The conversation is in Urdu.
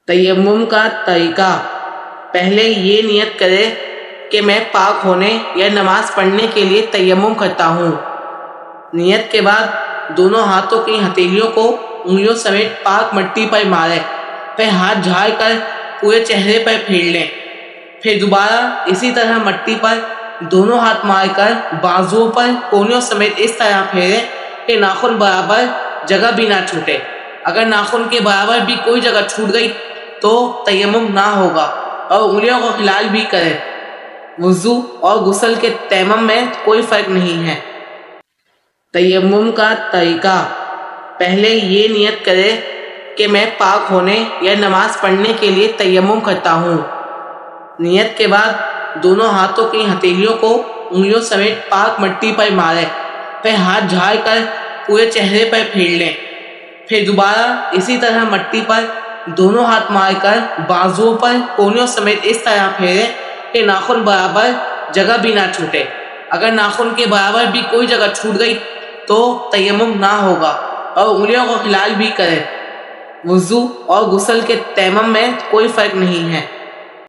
تیمم کا طریقہ: پہلے یہ نیت کرے کہ میں پاک ہونے یا نماز پڑھنے کے لیے تیمم کرتا ہوں۔ نیت کے بعد دونوں ہاتھوں کی ہتھیلیوں کو انگلیوں سمیت پاک مٹی پر ماریں، پھر ہاتھ جھاڑ کر پورے چہرے پر پھیر لیں۔ پھر دوبارہ اسی طرح مٹی پر دونوں ہاتھ مار کر بازوؤں پر کونیوں سمیت اس طرح پھیریں کہ ناخن برابر جگہ بھی نہ چھوٹے۔ اگر ناخن کے برابر بھی کوئی جگہ چھوٹ گئی تو تیمم نہ ہوگا اور انگلیوں کو ہلال بھی کریں۔ وضو اور غسل کے تیمم میں کوئی فرق نہیں ہے۔ تیمم کا طریقہ: پہلے یہ نیت کرے کہ میں پاک ہونے یا نماز پڑھنے کے لیے تیمم کرتا ہوں۔ نیت کے بعد دونوں ہاتھوں کی ہتھیلیوں کو انگلیوں سمیت پاک مٹی پر ماریں، پھر ہاتھ جھاڑ کر پورے چہرے پر پھیر لیں۔ پھر دوبارہ اسی طرح مٹی پر دونوں ہاتھ مار کر بازوؤں پر کونیوں سمیت اس طرح پھیریں کہ ناخن برابر جگہ بھی نہ چھوٹے۔ اگر ناخن کے برابر بھی کوئی جگہ چھوٹ گئی تو تیمم نہ ہوگا اور انگلیوں کو ہلال بھی کریں۔ وضو اور غسل کے تیمم میں کوئی فرق نہیں ہے۔